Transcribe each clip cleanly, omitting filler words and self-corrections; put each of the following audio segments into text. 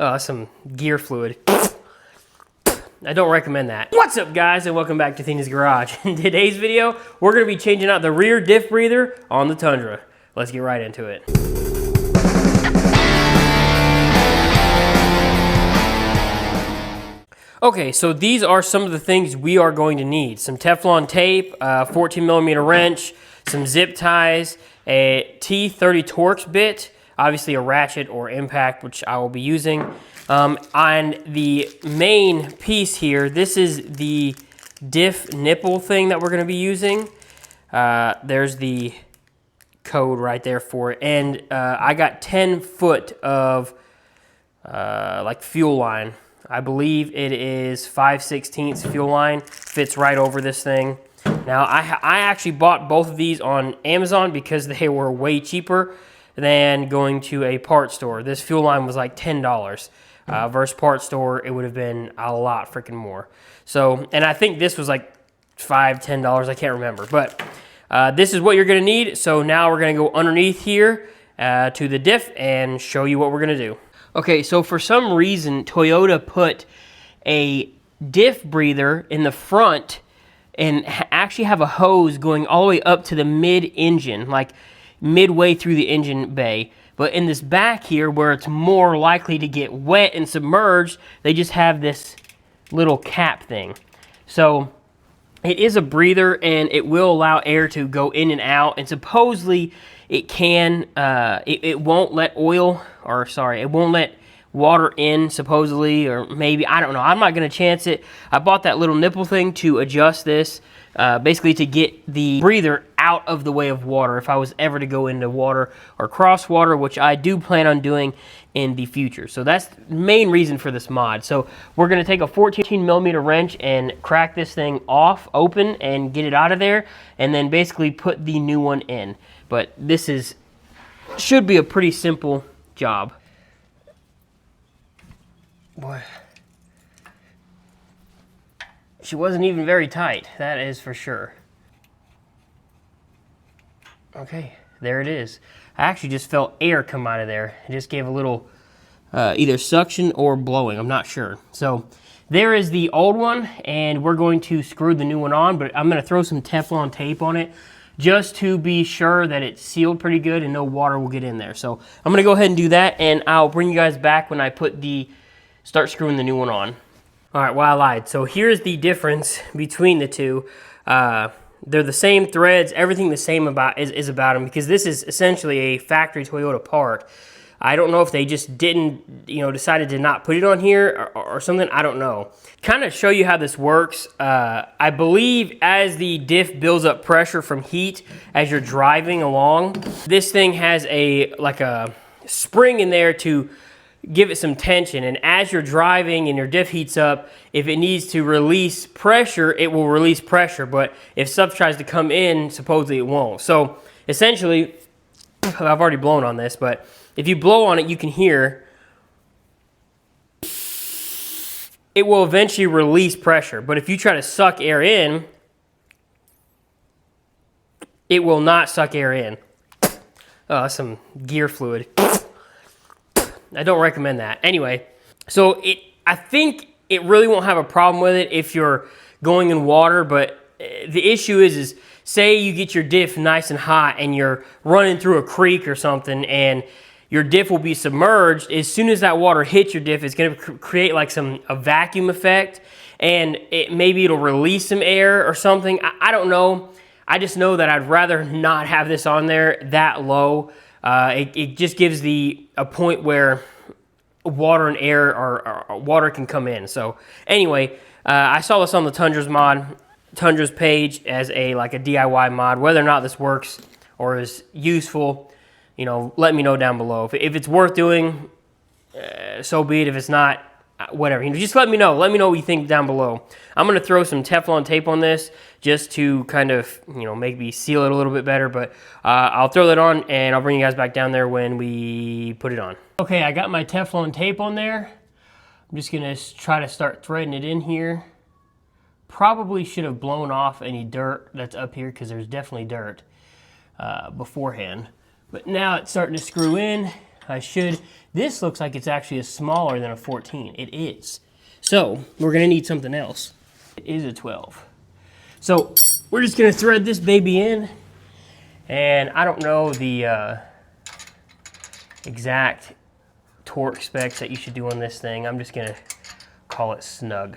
Oh, that's some gear fluid. I don't recommend that. What's up, guys, and welcome back to Tina's Garage. In today's video, we're going to be changing out the rear diff breather on the Tundra. Let's get right into it. Okay, so these are some of the things we are going to need. Some Teflon tape, 14mm wrench, some zip ties, a T30 Torx bit, obviously a ratchet or impact, which I will be using. On the main piece here, this is the diff nipple thing that we're going to be using. There's the code right there for it. And I got 10 foot of like fuel line. I believe it is 5/16 fuel line. Fits right over this thing. Now, I actually bought both of these on Amazon because they were way cheaper than going to a parts store. This fuel line was like $10. Versus parts store, it would have been a lot freaking more. So, and I think this was like $5, $10, I can't remember. But this is what you're gonna need. So now we're gonna go underneath here to the diff and show you what we're gonna do. Okay, so for some reason, Toyota put a diff breather in the front and actually have a hose going all the way up to the mid-engine, like midway through the engine bay. But in this back here, where it's more likely to get wet and submerged, they just have this little cap thing. So it is a breather, and it will allow air to go in and out. And supposedly, it can, it won't let oil, or sorry, it won't let water in, supposedly, or maybe, I don't know. I'm not going to chance it. I bought that little nipple thing to adjust this, basically to get the breather out of the way of water if I was ever to go into water or cross water, which I do plan on doing in the future. So that's the main reason for this mod. So we're going to take a 14mm wrench and crack this thing off, open, and get it out of there, and then basically put the new one in. But this should be a pretty simple job. Boy, she wasn't even very tight, that is for sure. Okay, there it is. I actually just felt air come out of there. It just gave a little either suction or blowing, I'm not sure. So there is the old one, and we're going to screw the new one on, but I'm going to throw some Teflon tape on it just to be sure that it's sealed pretty good and no water will get in there. So I'm going to go ahead and do that, and I'll bring you guys back when I start screwing the new one on. All right, well, I lied. So here's the difference between the two. They're the same threads, everything the same is about them, because this is essentially a factory Toyota part. I don't know if they just didn't, decided to not put it on here or something. I don't know. Kind of show you how this works. I believe as the diff builds up pressure from heat as you're driving along, this thing has like a spring in there to give it some tension, and as you're driving and your diff heats up, if it needs to release pressure, it will release pressure, but if stuff tries to come in, supposedly it won't. So essentially, I've already blown on this, but if you blow on it, you can hear it will eventually release pressure, but if you try to suck air in, it will not suck air in. Oh, that's some gear fluid. I don't recommend that. Anyway, so I think it really won't have a problem with it if you're going in water, but the issue is say you get your diff nice and hot and you're running through a creek or something and your diff will be submerged. As soon as that water hits your diff, it's going to create like a vacuum effect, and maybe it'll release some air or something. I don't know. I just know that I'd rather not have this on there that low. It just gives a point where water and air or water can come in. So anyway, I saw this on the Tundra's page as like a DIY mod. Whether or not this works or is useful, let me know down below. If it's worth doing, so be it. If it's not, whatever. Just let me know. Let me know what you think down below. I'm going to throw some Teflon tape on this just to kind of, maybe seal it a little bit better. But I'll throw that on, and I'll bring you guys back down there when we put it on. Okay, I got my Teflon tape on there. I'm just going to try to start threading it in here. Probably should have blown off any dirt that's up here because there's definitely dirt beforehand. But now it's starting to screw in. This looks like it's actually smaller than a 14. It is. So we're gonna need something else. It is a 12. So we're just gonna thread this baby in, and I don't know the exact torque specs that you should do on this thing. I'm just gonna call it snug.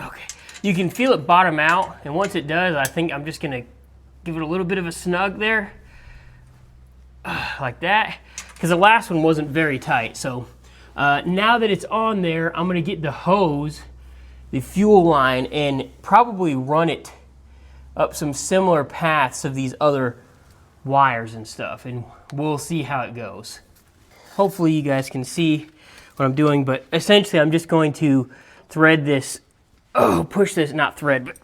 Okay, you can feel it bottom out, and once it does, I think I'm just gonna give it a little bit of a snug there, like that, because the last one wasn't very tight. So now that it's on there, I'm gonna get the hose, the fuel line, and probably run it up some similar paths of these other wires and stuff, and we'll see how it goes. Hopefully you guys can see what I'm doing, but essentially I'm just going to thread this, push this, not thread, but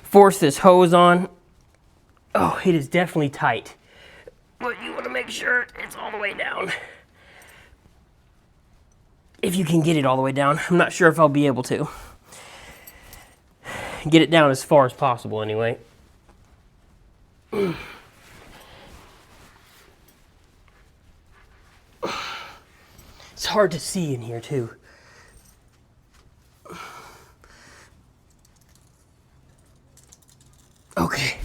force this hose on. Oh, it is definitely tight, but you want to make sure it's all the way down. If you can get it all the way down. I'm not sure if I'll be able to. Get it down as far as possible anyway. It's hard to see in here too. Okay,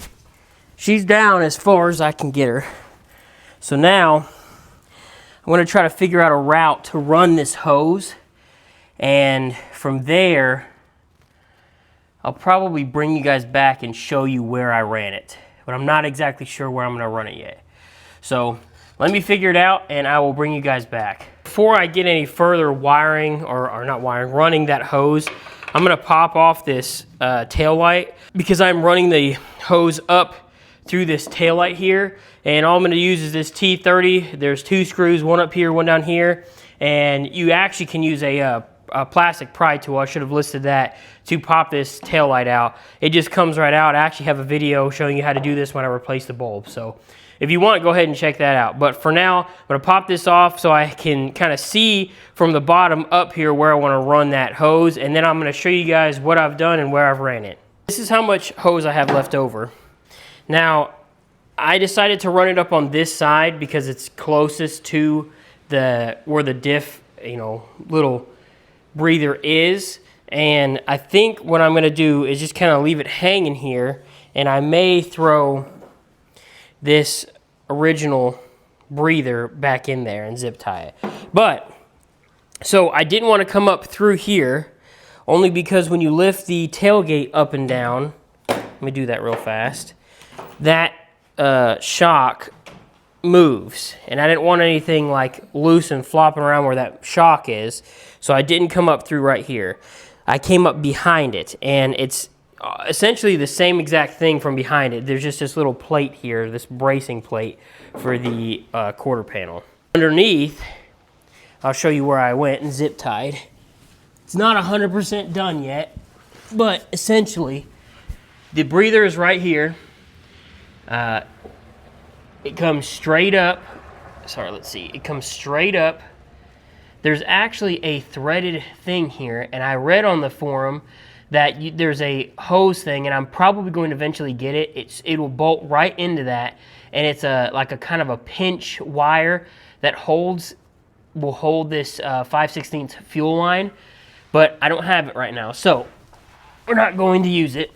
she's down as far as I can get her. So now I'm going to try to figure out a route to run this hose, and from there I'll probably bring you guys back and show you where I ran it, but I'm not exactly sure where I'm going to run it yet. So let me figure it out and I will bring you guys back. Before I get any further wiring, or not wiring, running that hose, I'm gonna pop off this tail light, because I'm running the hose up through this tail light here, and all I'm gonna use is this T30. There's 2 screws, one up here, one down here, and you actually can use a plastic pry tool, I should have listed that, to pop this tail light out. It just comes right out. I actually have a video showing you how to do this when I replace the bulb, so if you want, go ahead and check that out. But for now, I'm gonna pop this off so I can kind of see from the bottom up here where I wanna run that hose, and then I'm gonna show you guys what I've done and where I've ran it. This is how much hose I have left over. Now, I decided to run it up on this side because it's closest to where the diff, little breather is. And I think what I'm gonna do is just kind of leave it hanging here, and I may throw this original breather back in there and zip tie it. But, so I didn't want to come up through here, only because when you lift the tailgate up and down, let me do that real fast, that shock moves, and I didn't want anything like loose and flopping around where that shock is, so I didn't come up through right here. I came up behind it, and it's essentially the same exact thing from behind it. There's just this little plate here, this bracing plate for the quarter panel. Underneath, I'll show you where I went and zip tied. It's not 100% done yet, but essentially the breather is right here. It comes straight up. Sorry, let's see. It comes straight up. There's actually a threaded thing here, and I read on the forum that there's a hose thing, and I'm probably going to eventually get it. It will bolt right into that, and it's like a kind of a pinch wire that will hold this 5/16 fuel line, but I don't have it right now, so we're not going to use it.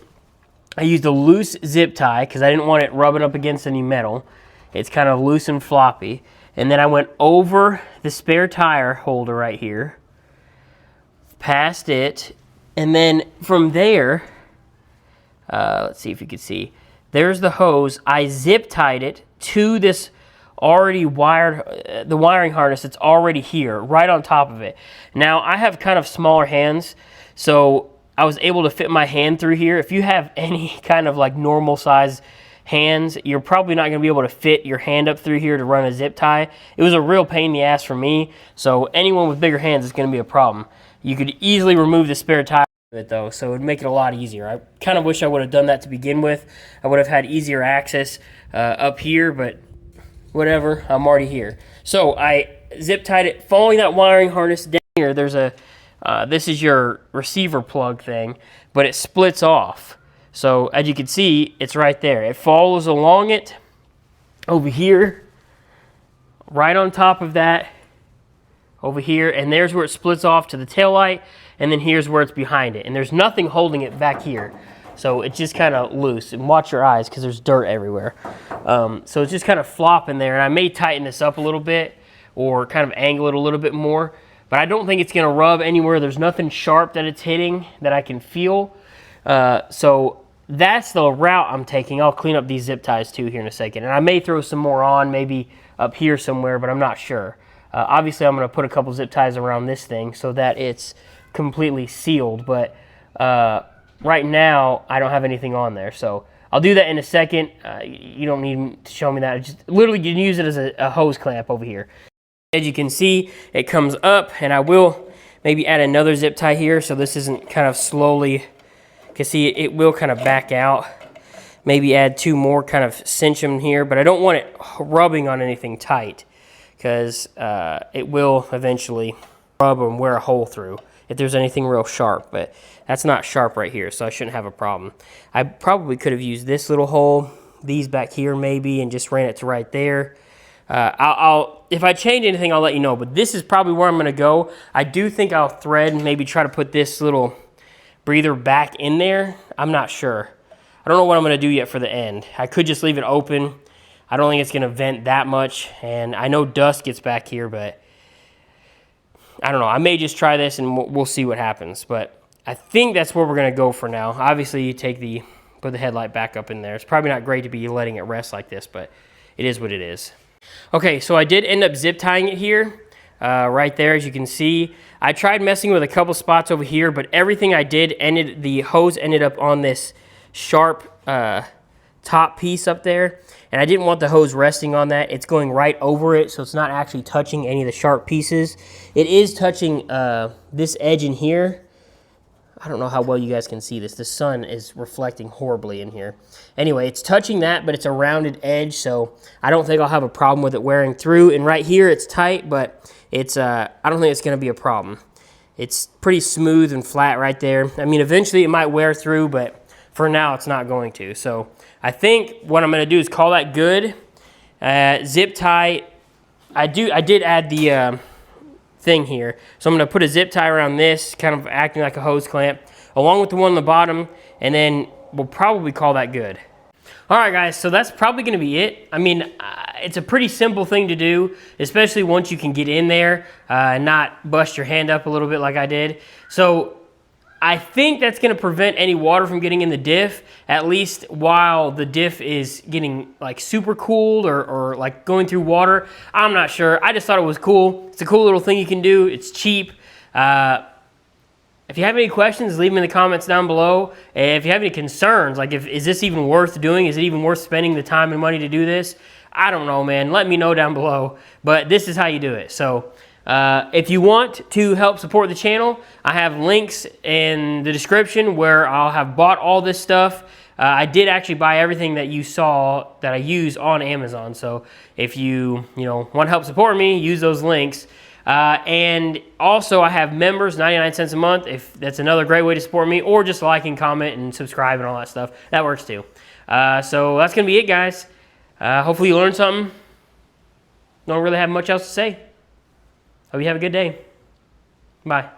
I used a loose zip tie because I didn't want it rubbing up against any metal. It's kind of loose and floppy, and then I went over the spare tire holder right here, past it. And then from there, let's see if you can see, there's the hose. I zip tied it to this already wired, the wiring harness that's already here, right on top of it. Now, I have kind of smaller hands, so I was able to fit my hand through here. If you have any kind of like normal size hands, you're probably not going to be able to fit your hand up through here to run a zip tie. It was a real pain in the ass for me, so anyone with bigger hands is going to be a problem. You could easily remove the spare tire it though, so it would make it a lot easier. I kind of wish I would have done that to begin with. I would have had easier access up here, but whatever, I'm already here. So I zip tied it, following that wiring harness down here. There's a, this is your receiver plug thing, but it splits off. So as you can see, it's right there. It follows along it over here, right on top of that over here, and there's where it splits off to the taillight, and then here's where it's behind it, and there's nothing holding it back here. So it's just kind of loose, and watch your eyes because there's dirt everywhere. So it's just kind of flopping there, and I may tighten this up a little bit or kind of angle it a little bit more, but I don't think it's going to rub anywhere. There's nothing sharp that it's hitting that I can feel. So that's the route I'm taking. I'll clean up these zip ties too here in a second, and I may throw some more on, maybe up here somewhere, but I'm not sure. Obviously, I'm going to put a couple zip ties around this thing so that it's completely sealed, but right now, I don't have anything on there, so I'll do that in a second. You don't need to show me that. Just literally, you can use it as a hose clamp over here. As you can see, it comes up, and I will maybe add another zip tie here so this isn't kind of slowly, you can see it will kind of back out. Maybe add 2 more, kind of cinch them here, but I don't want it rubbing on anything tight because it will eventually rub and wear a hole through if there's anything real sharp, but that's not sharp right here, so I shouldn't have a problem. I probably could have used this little hole, these back here maybe, and just ran it to right there. If I change anything, I'll let you know, but this is probably where I'm going to go. I do think I'll thread and maybe try to put this little breather back in there. I'm not sure. I don't know what I'm going to do yet for the end. I could just leave it open. I don't think it's going to vent that much, and I know dust gets back here, but I don't know. I may just try this and we'll see what happens, but I think that's where we're going to go for now. Obviously, you put the headlight back up in there. It's probably not great to be letting it rest like this, but it is what it is. Okay, so I did end up zip tying it here, right there, as you can see. I tried messing with a couple spots over here, but everything I did the hose ended up on this sharp top piece up there, and I didn't want the hose resting on that. It's going right over it, so it's not actually touching any of the sharp pieces. It is touching this edge in here. I don't know how well you guys can see this. The sun is reflecting horribly in here. Anyway, it's touching that, but it's a rounded edge, so I don't think I'll have a problem with it wearing through. And right here, it's tight, but it's I don't think it's going to be a problem. It's pretty smooth and flat right there. I mean, eventually it might wear through, but for now, it's not going to. So I think what I'm going to do is call that good. Zip tie. I did add the thing here. So I'm going to put a zip tie around this, kind of acting like a hose clamp, along with the one on the bottom, and then we'll probably call that good. All right, guys, so that's probably going to be it. I mean, it's a pretty simple thing to do, especially once you can get in there and not bust your hand up a little bit like I did. So I think that's going to prevent any water from getting in the diff, at least while the diff is getting like super cooled or like going through water. I'm not sure. I just thought it was cool. It's a cool little thing you can do. It's cheap. If you have any questions, leave them in the comments down below. And if you have any concerns, like is this even worth doing? Is it even worth spending the time and money to do this? I don't know, man. Let me know down below. But this is how you do it. So if you want to help support the channel, I have links in the description where I'll have bought all this stuff. I did actually buy everything that you saw that I use on Amazon. So if you want to help support me, use those links. And also I have members, 99 cents a month. If that's another great way to support me, or just like and comment and subscribe and all that stuff. That works too. So that's going to be it, guys. Hopefully you learned something. Don't really have much else to say. Hope you have a good day. Bye.